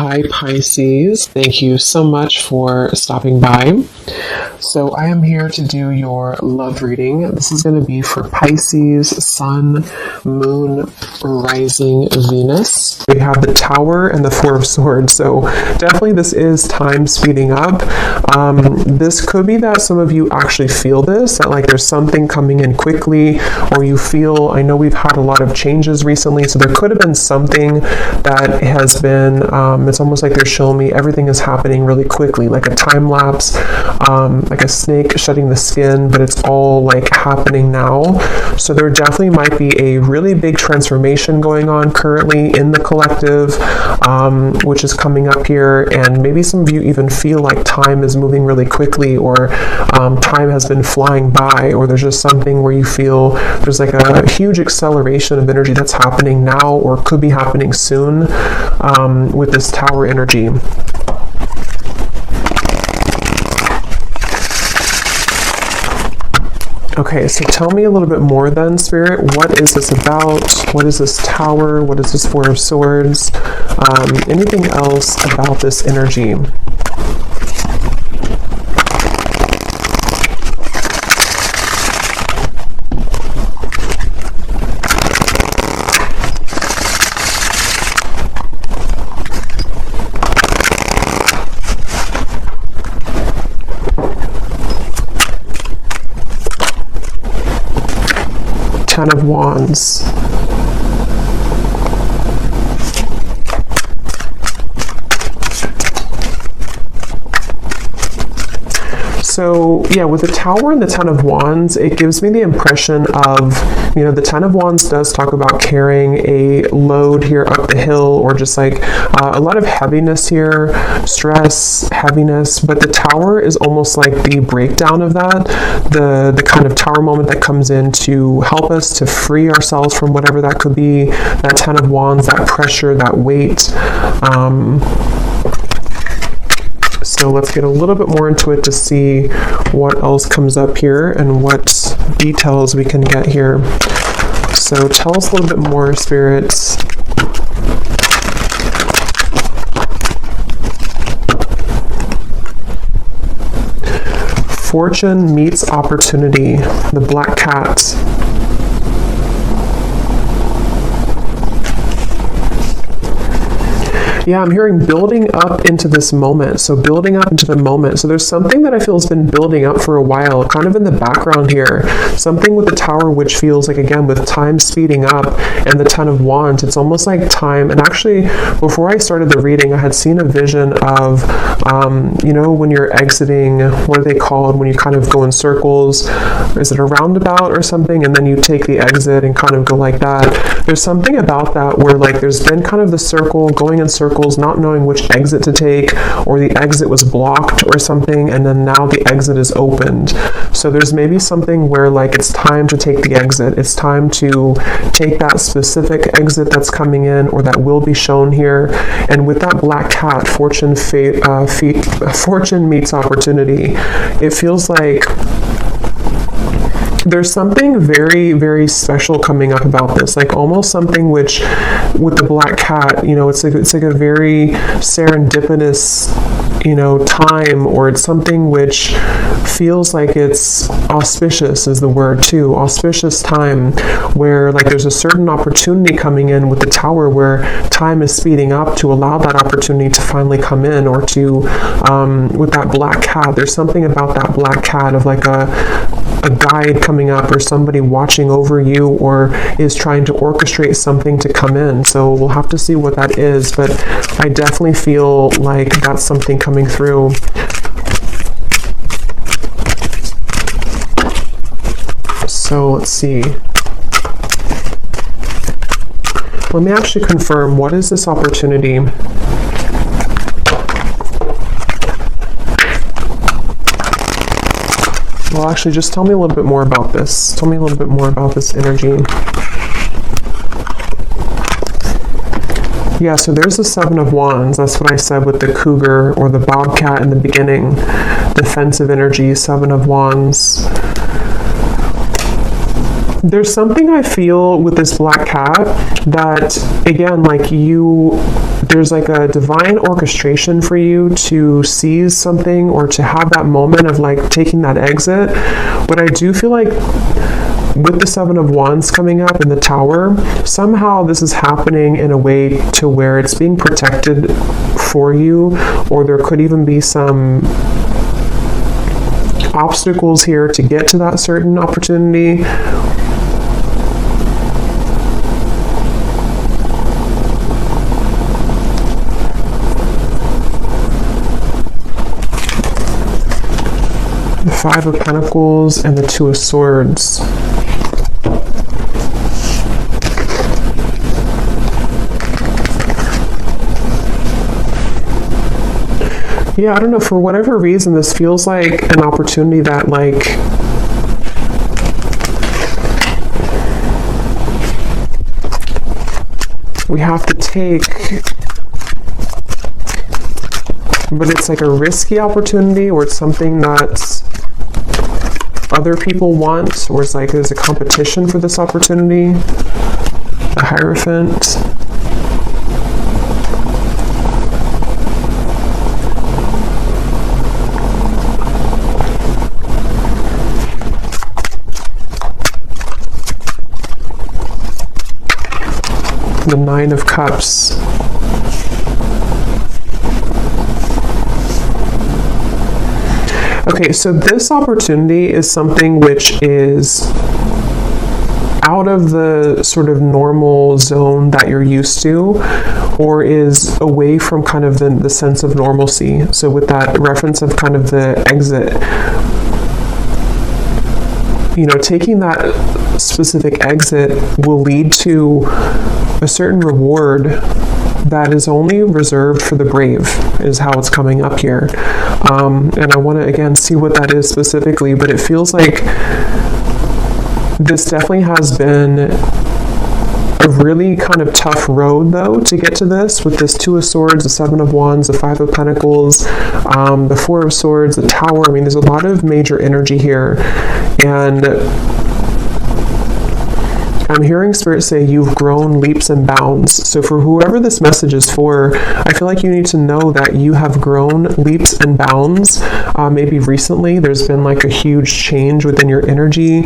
Hi Pisces, thank you so much for stopping by. So I am here to do your love reading. This is going to be for Pisces, Sun, Moon, Rising, Venus. We have the Tower and the Four of Swords, so definitely this is time speeding up. This could be that some of you actually feel this, that like there's something coming in quickly, or you feel, I know we've had a lot of changes recently, so there could have been something that has been, it's almost like they're showing me everything is happening really quickly, like a time lapse, like a snake shedding the skin, but it's all like happening now. So there definitely might be a really big transformation going on currently in the collective, which is coming up here, and maybe some of you even feel like time is moving really quickly, or time has been flying by, or there's just something where you feel there's like a huge acceleration of energy that's happening now or could be happening soon with this Tower energy. Okay, so tell me a little bit more then, Spirit. What is this about? What is this Tower? What is this Four of Swords? Anything else about this energy? Ten of Wands. So yeah, with the Tower and the Ten of Wands, it gives me the impression of, you know, the Ten of Wands does talk about carrying a load here up the hill, or just like a lot of heaviness here, stress, heaviness, but the Tower is almost like the breakdown of that, the kind of Tower moment that comes in to help us to free ourselves from whatever that could be, that Ten of Wands, that pressure, that weight. So let's get a little bit more into it to see what else comes up here and what details we can get here. So tell us a little bit more, spirits. Fortune meets opportunity, the Black Cat. Yeah, I'm hearing building up into this moment. So building up into the moment. So there's something that I feel has been building up for a while, kind of in the background here. Something with the Tower, which feels like, again, with time speeding up, and the Ten of Wands, it's almost like time. And actually, before I started the reading, I had seen a vision of, you know, when you're exiting, what are they called? When you kind of go in circles, is it a roundabout or something? And then you take the exit and kind of go like that. There's something about that where like there's been kind of the circle, going in circles, not knowing which exit to take, or the exit was blocked or something, and then now the exit is opened. So there's maybe something where like it's time to take the exit. It's time to take that specific exit that's coming in, or that will be shown here. And with that Black Cat, fortune meets opportunity. It feels like there's something very, very special coming up about this, like almost something which, with the Black Cat, you know, it's like a very serendipitous, you know, time, or it's something which feels like it's auspicious is the word too, auspicious time, where like there's a certain opportunity coming in with the Tower, where time is speeding up to allow that opportunity to finally come in, or to, with that Black Cat, there's something about that Black Cat of like a guide coming up, or somebody watching over you, or is trying to orchestrate something to come in. So we'll have to see what that is, but I definitely feel like that's something coming through. So let's see. Let me actually confirm, what is this opportunity? Well, actually, just tell me a little bit more about this. Tell me a little bit more about this energy. Yeah, so there's the Seven of Wands. That's what I said with the cougar or the bobcat in the beginning. Defensive energy, Seven of Wands. There's something I feel with this black cat that, again, like there's like a divine orchestration for you to seize something or to have that moment of like taking that exit. But I do feel like with the Seven of Wands coming up in the Tower, somehow this is happening in a way to where it's being protected for you, or there could even be some obstacles here to get to that certain opportunity. The Five of Pentacles and the Two of Swords. Yeah, I don't know, for whatever reason, this feels like an opportunity that, like, we have to take, but it's like a risky opportunity, or it's something that other people want, or it's like there's a competition for this opportunity. The Hierophant. The Nine of Cups. Okay, so this opportunity is something which is out of the sort of normal zone that you're used to, or is away from kind of the sense of normalcy. So with that reference of kind of the exit, you know, taking that specific exit will lead to a certain reward that is only reserved for the brave, is how it's coming up here. And I want to, again, see what that is specifically, but it feels like this definitely has been a really kind of tough road, though, to get to this, with this Two of Swords, the Seven of Wands, the Five of Pentacles, the Four of Swords, the Tower. I mean, there's a lot of major energy here, and I'm hearing Spirit say you've grown leaps and bounds. So for whoever this message is for, I feel like you need to know that you have grown leaps and bounds. Maybe recently there's been like a huge change within your energy.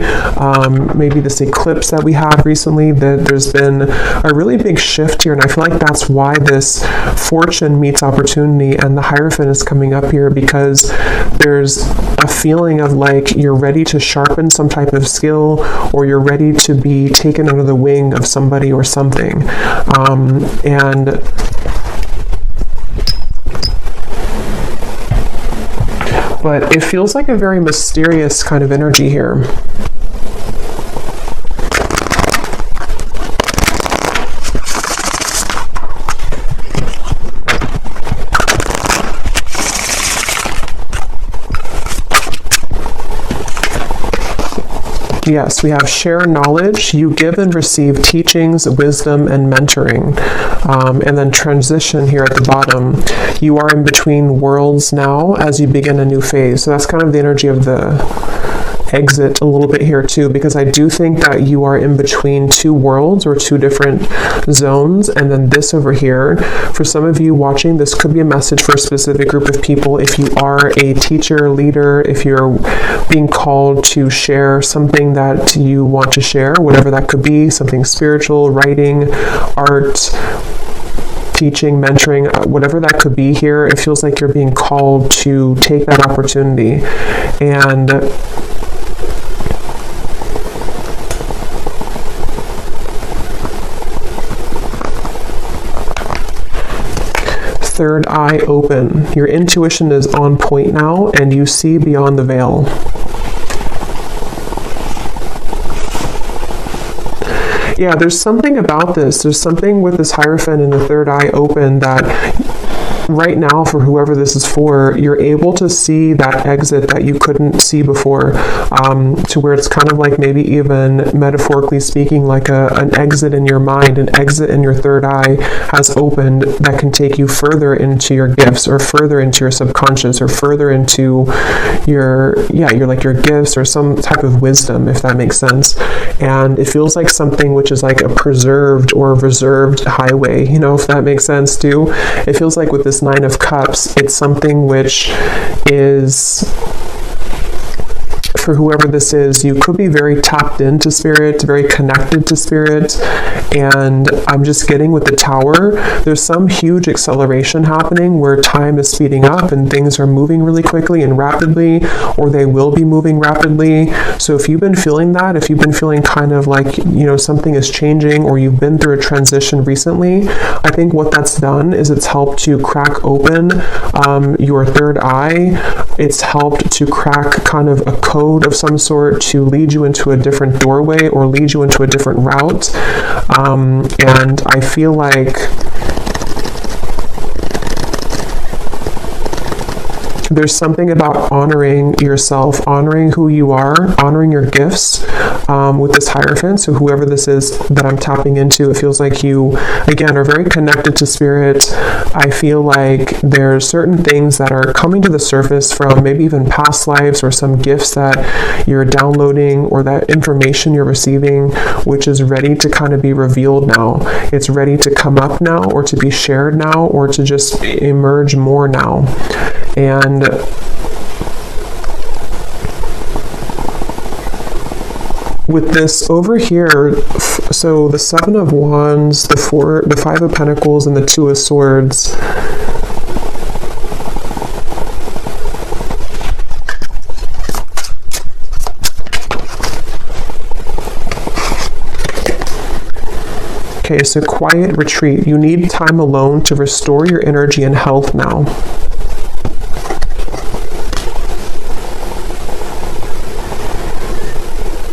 Maybe this eclipse that we had recently, that there's been a really big shift here. And I feel like that's why this fortune meets opportunity and the Hierophant is coming up here, because there's a feeling of like you're ready to sharpen some type of skill, or you're ready to be taken under the wing of somebody or something. But it feels like a very mysterious kind of energy here. Yes, we have share knowledge. You give and receive teachings, wisdom, and mentoring. And then transition here at the bottom. You are in between worlds now as you begin a new phase. So that's kind of the energy of the exit a little bit here too, because I do think that you are in between two worlds or two different zones. And then this over here, for some of you watching, this could be a message for a specific group of people. If you are a teacher, leader, if you're being called to share something that you want to share, whatever that could be, something spiritual, writing, art, teaching, mentoring, whatever that could be here, it feels like you're being called to take that opportunity. And third eye open. Your intuition is on point now, and you see beyond the veil. Yeah, there's something about this. There's something with this Hierophant and the third eye open that right now, for whoever this is for, you're able to see that exit that you couldn't see before, to where it's kind of like maybe even metaphorically speaking, like an exit in your mind, an exit in your third eye has opened that can take you further into your gifts, or further into your subconscious, or further into your gifts, or some type of wisdom, if that makes sense. And it feels like something which is like a preserved or reserved highway, you know, if that makes sense too. It feels like with this Nine of Cups, it's something which is, for whoever this is, you could be very tapped into spirit, very connected to spirit. And I'm just getting with the Tower, there's some huge acceleration happening where time is speeding up and things are moving really quickly and rapidly, or they will be moving rapidly. So if you've been feeling that, if you've been feeling kind of like, you know, something is changing, or you've been through a transition recently, I think what that's done is it's helped to crack open your third eye. It's helped to crack kind of a code of some sort to lead you into a different doorway, or lead you into a different route. And I feel like there's something about honoring yourself, honoring who you are, honoring your gifts, with this Hierophant. So whoever this is that I'm tapping into, it feels like you, again, are very connected to spirit. I feel like there's certain things that are coming to the surface from maybe even past lives, or some gifts that you're downloading, or that information you're receiving, which is ready to kind of be revealed now. It's ready to come up now, or to be shared now, or to just emerge more now. And with this over here, so the Seven of Wands, the Five of Pentacles, and the Two of Swords, okay, so quiet retreat. You need time alone to restore your energy and health now.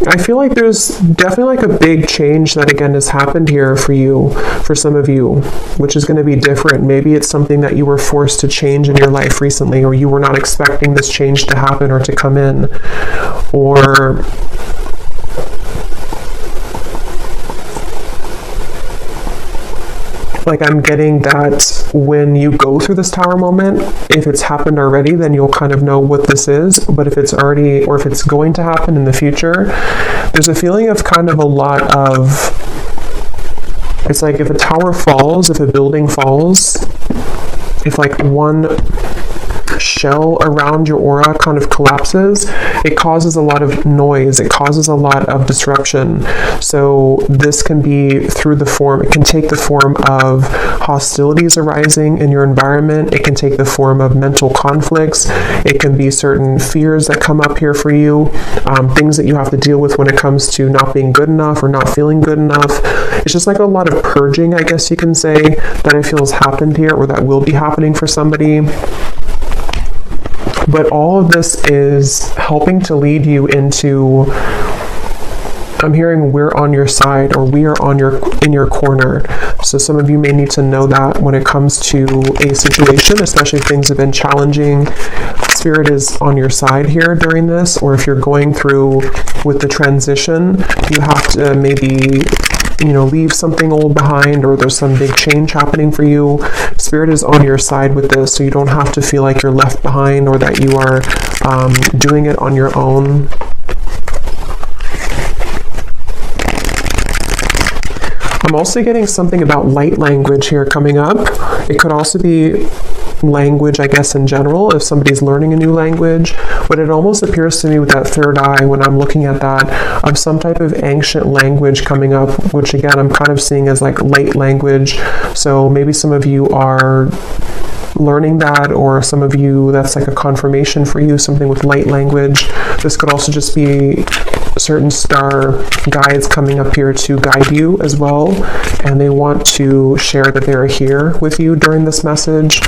I feel like there's definitely like a big change that again has happened here for you, for some of you, which is going to be different. Maybe it's something that you were forced to change in your life recently, or you were not expecting this change to happen or to come in, or like I'm getting that when you go through this Tower moment, if it's happened already, then you'll kind of know what this is. But if it's already, or if it's going to happen in the future, there's a feeling of kind of a lot of, it's like if a tower falls, if a building falls, if like one shell around your aura kind of collapses, it causes a lot of noise, it causes a lot of disruption. So this can be through the form, it can take the form of hostilities arising in your environment, it can take the form of mental conflicts, it can be certain fears that come up here for you, things that you have to deal with when it comes to not being good enough or not feeling good enough. It's just like a lot of purging, I guess you can say, that I feel has happened here, or that will be happening for somebody. But all of this is helping to lead you into, I'm hearing we're on your side, or we are in your corner. So some of you may need to know that when it comes to a situation, especially if things have been challenging, Spirit is on your side here during this. Or if you're going through with the transition, you have to maybe, you know, leave something old behind, or there's some big change happening for you. Spirit is on your side with this, so you don't have to feel like you're left behind, or that you are doing it on your own. I'm also getting something about light language here coming up. It could also be language, I guess, in general, if somebody's learning a new language, but it almost appears to me with that third eye, when I'm looking at that, of some type of ancient language coming up, which again, I'm kind of seeing as like light language. So maybe some of you are learning that, or some of you, that's like a confirmation for you, something with light language. This could also just be certain star guides coming up here to guide you as well, and they want to share that they're here with you during this message.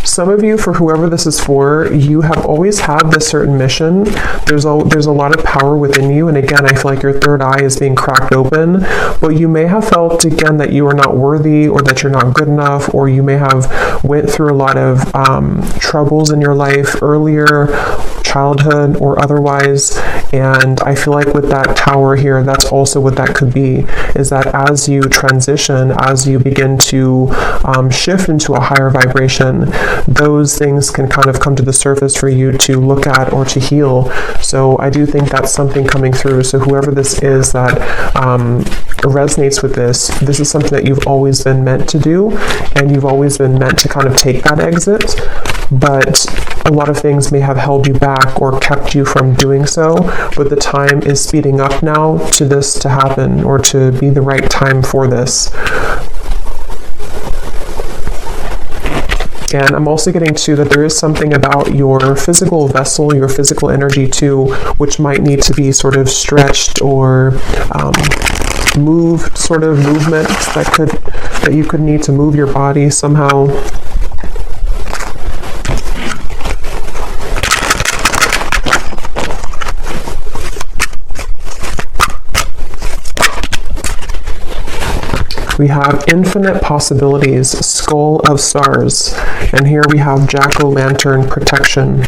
Some of you, for whoever this is for, you have always had this certain mission. There's a lot of power within you, and again, I feel like your third eye is being cracked open, but you may have felt, again, that you are not worthy, or that you're not good enough, or you may have went through a lot of troubles in your life earlier, childhood or otherwise, and I feel like with that tower here, that's also what that could be, is that as you transition, as you begin to shift into a higher vibration, those things can kind of come to the surface for you to look at or to heal. So I do think that's something coming through. So whoever this is that resonates with this is something that you've always been meant to do, and you've always been meant to kind of take that exit, but a lot of things may have held you back or kept you from doing so, but the time is speeding up now to this to happen, or to be the right time for this. And I'm also getting to that there is something about your physical vessel, your physical energy too, which might need to be sort of stretched or moved, sort of movements that you could need to move your body somehow. We have infinite possibilities, skull of stars, and here we have jack-o'-lantern protection.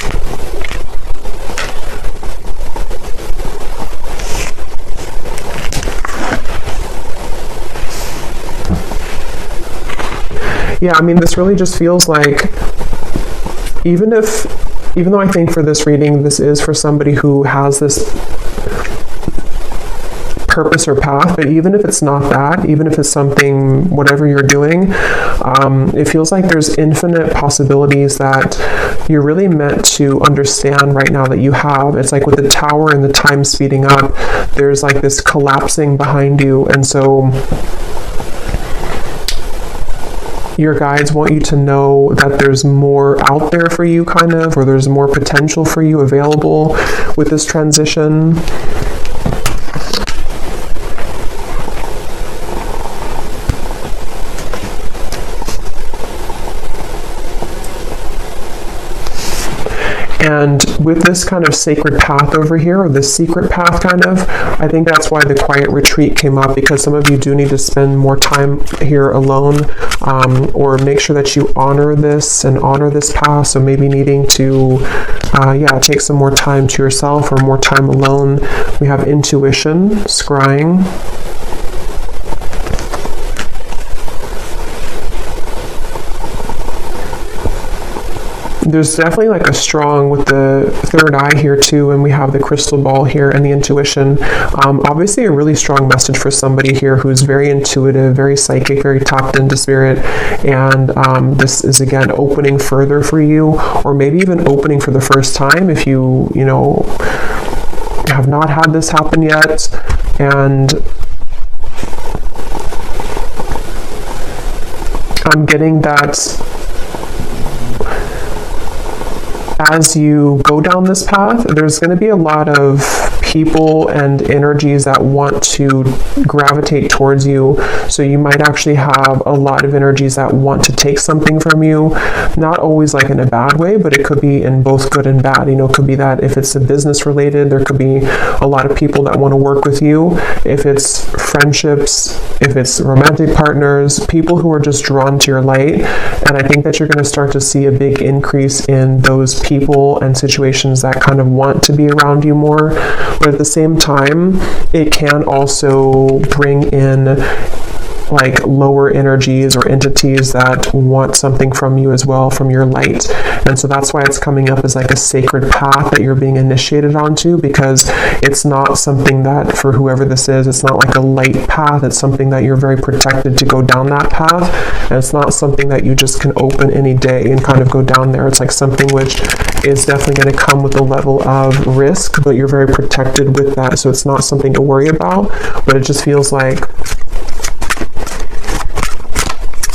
Yeah, I mean, this really just feels like, even though I think for this reading, this is for somebody who has this purpose or path, but even if it's not that, even if it's something, whatever you're doing, it feels like there's infinite possibilities that you're really meant to understand right now that you have. It's like with the tower and the time speeding up, there's like this collapsing behind you, and so your guides want you to know that there's more out there for you, kind of, or there's more potential for you available with this transition. And with this kind of sacred path over here, or this secret path kind of, I think that's why the quiet retreat came up, because some of you do need to spend more time here alone, or make sure that you honor this and honor this path. So maybe needing to, take some more time to yourself or more time alone. We have intuition, scrying. There's definitely like a strong with the third eye here too, and we have the crystal ball here and the intuition. Obviously a really strong message for somebody here who's very intuitive, very psychic, very tapped into spirit, and this is again opening further for you, or maybe even opening for the first time if you have not had this happen yet. And I'm getting that as you go down this path, there's going to be a lot of people and energies that want to gravitate towards you. So you might actually have a lot of energies that want to take something from you, not always like in a bad way, but it could be in both good and bad. It could be that if it's a business related, there could be a lot of people that want to work with you. If it's friendships, if it's romantic partners, people who are just drawn to your light. And I think that you're going to start to see a big increase in those people and situations that kind of want to be around you more. But at the same time, it can also bring in like lower energies or entities that want something from you as well, from your light. And so that's why it's coming up as like a sacred path that you're being initiated onto, because it's not something that, for whoever this is, it's not like a light path. It's something that you're very protected to go down that path. And it's not something that you just can open any day and kind of go down there. It's like something which is definitely going to come with a level of risk, but you're very protected with that. So it's not something to worry about, but it just feels like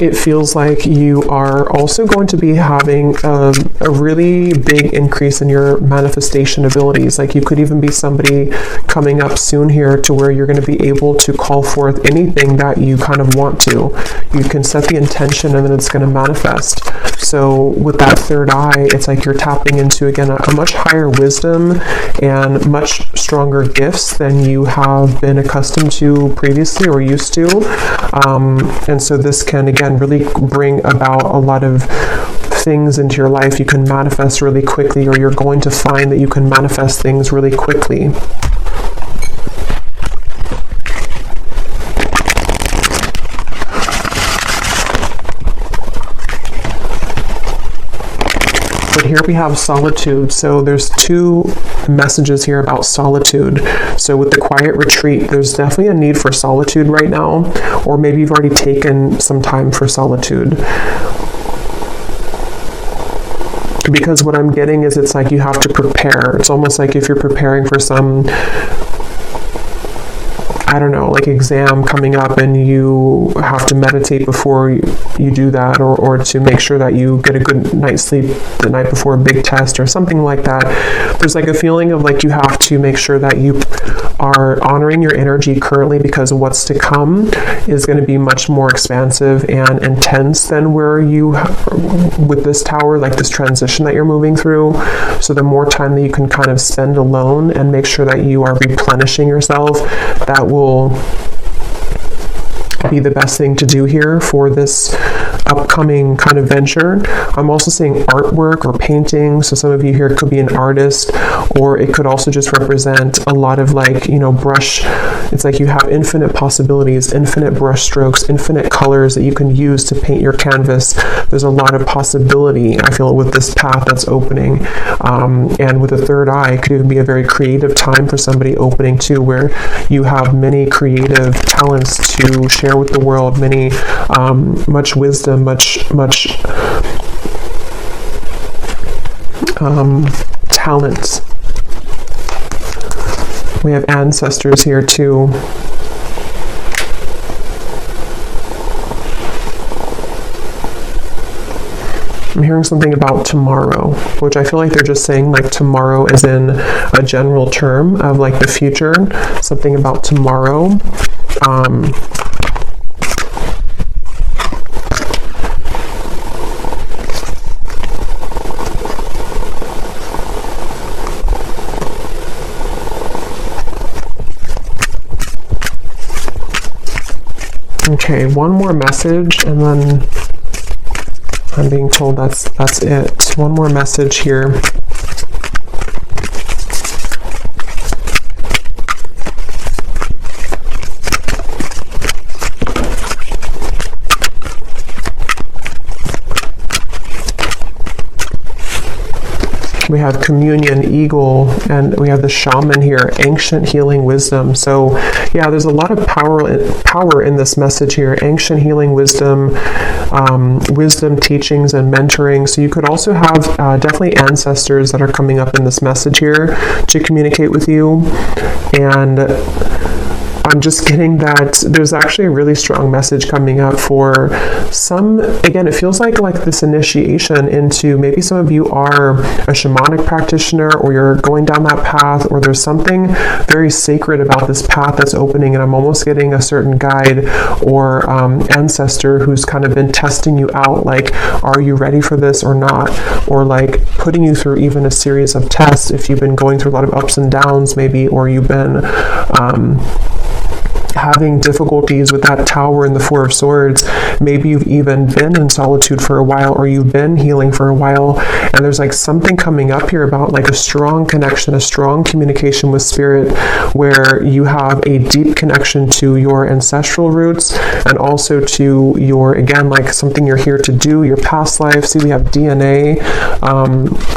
it feels like you are also going to be having a really big increase in your manifestation abilities. Like you could even be somebody coming up soon here to where you're going to be able to call forth anything that you kind of want to. You can set the intention and then it's going to manifest. So with that third eye, it's like you're tapping into, again, a much higher wisdom and much stronger gifts than you have been accustomed to previously or used to. And so this can, again, really bring about a lot of things into your life. You can manifest really quickly, or you're going to find that you can manifest things really quickly. But here we have solitude. So there's two messages here about solitude. So with the quiet retreat, there's definitely a need for solitude right now, or maybe you've already taken some time for solitude. Because what I'm getting is it's like you have to prepare. It's almost like if you're preparing for some, I don't know, like exam coming up and you have to meditate before you do that, or to make sure that you get a good night's sleep the night before a big test or something like that. There's like a feeling of like you have to make sure that you are honoring your energy currently, because what's to come is going to be much more expansive and intense than where you, with this tower, like this transition that you're moving through. So the more time that you can kind of spend alone and make sure that you are replenishing yourself, that will be the best thing to do here for this upcoming kind of venture. I'm also seeing artwork or painting. So some of you here could be an artist, or it could also just represent a lot of like, you know, brush. It's like you have infinite possibilities, infinite brush strokes, infinite colors that you can use to paint your canvas. There's a lot of possibility, I feel, with this path that's opening. And with a third eye, it could even be a very creative time for somebody opening too, where you have many creative talents to share with the world, many, much wisdom, much talents. We have ancestors here too. I'm hearing something about tomorrow, which I feel like they're just saying like tomorrow as in a general term of like the future, something about tomorrow. Okay, one more message, and then I'm being told that's it. One more message here. We have communion, eagle, and we have the shaman here, ancient healing wisdom. So yeah, there's a lot of power in this message here. Ancient healing wisdom, wisdom teachings and mentoring. So you could also have definitely ancestors that are coming up in this message here to communicate with you. And I'm just getting that there's actually a really strong message coming up for some. Again, it feels like this initiation into, maybe some of you are a shamanic practitioner, or you're going down that path, or there's something very sacred about this path that's opening, and I'm almost getting a certain guide or ancestor who's kind of been testing you out, like, are you ready for this or not? Or like putting you through even a series of tests if you've been going through a lot of ups and downs maybe, or you've been having difficulties with that tower and the Four of Swords. Maybe you've even been in solitude for a while, or you've been healing for a while, and there's like something coming up here about like a strong connection, a strong communication with spirit, where you have a deep connection to your ancestral roots, and also to your, again, like something you're here to do, your past life. See, we have DNA,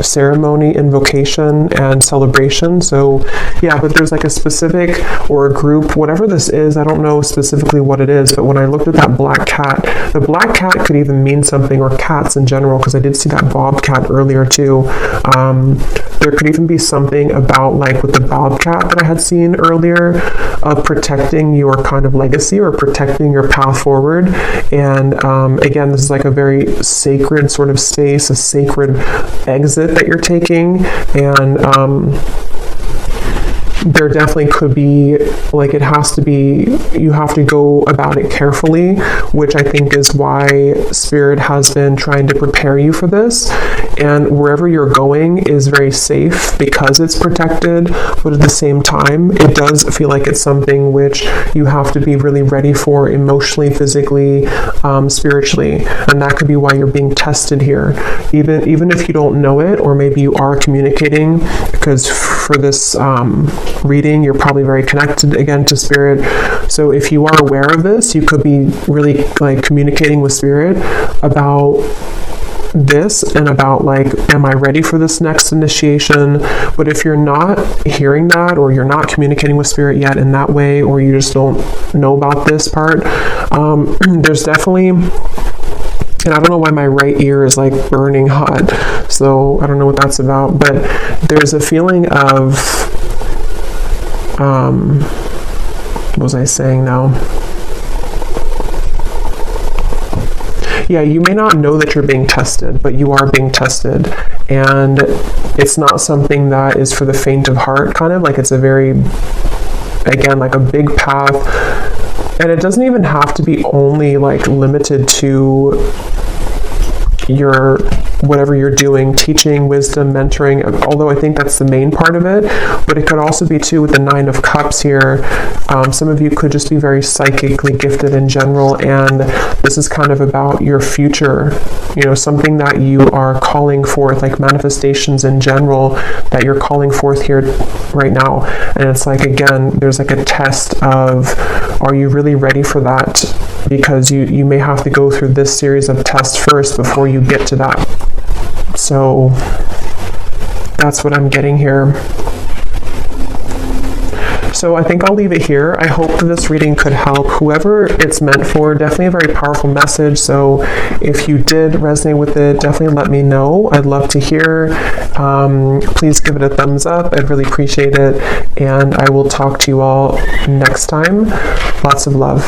ceremony, invocation, and celebration. So yeah, but there's like a specific, or a group, whatever this is, I don't know specifically what it is, but when I looked at that black cat, The black cat could even mean something, or cats in general, because I did see that bobcat earlier too. There could even be something about, like with the bobcat that I had seen earlier, of protecting your kind of legacy or protecting your path forward. And again, this is like a very sacred sort of space, a sacred exit that you're taking. And there definitely could be, like, it has to be, you have to go about it carefully, which I think is why Spirit has been trying to prepare you for this. And wherever you're going is very safe because it's protected, but at the same time, it does feel like it's something which you have to be really ready for emotionally, physically, spiritually. And that could be why you're being tested here. Even if you don't know it, or maybe you are communicating, because for this reading, you're probably very connected again to Spirit. So if you are aware of this, you could be really like communicating with Spirit about this and about, like, am I ready for this next initiation? But if you're not hearing that, or you're not communicating with Spirit yet in that way, or you just don't know about this part, there's definitely, and I don't know why my right ear is like burning hot, so I don't know what that's about, but there's a feeling of what was I saying now? Yeah, you may not know that you're being tested, but you are being tested. And it's not something that is for the faint of heart, kind of like it's a very, again, like a big path. And it doesn't even have to be only like limited to your whatever you're doing, teaching, wisdom, mentoring, although I think that's the main part of it. But it could also be too with the Nine of Cups here. Some of you could just be very psychically gifted in general, and this is kind of about your future, you know, something that you are calling forth, like manifestations in general that you're calling forth here right now. And it's like, again, there's like a test of, are you really ready for that? Because you may have to go through this series of tests first before you get to that. So that's what I'm getting here. So I think I'll leave it here. I hope that this reading could help whoever it's meant for. Definitely a very powerful message. So if you did resonate with it, definitely let me know. I'd love to hear. Please give it a thumbs up. I'd really appreciate it. And I will talk to you all next time. Lots of love.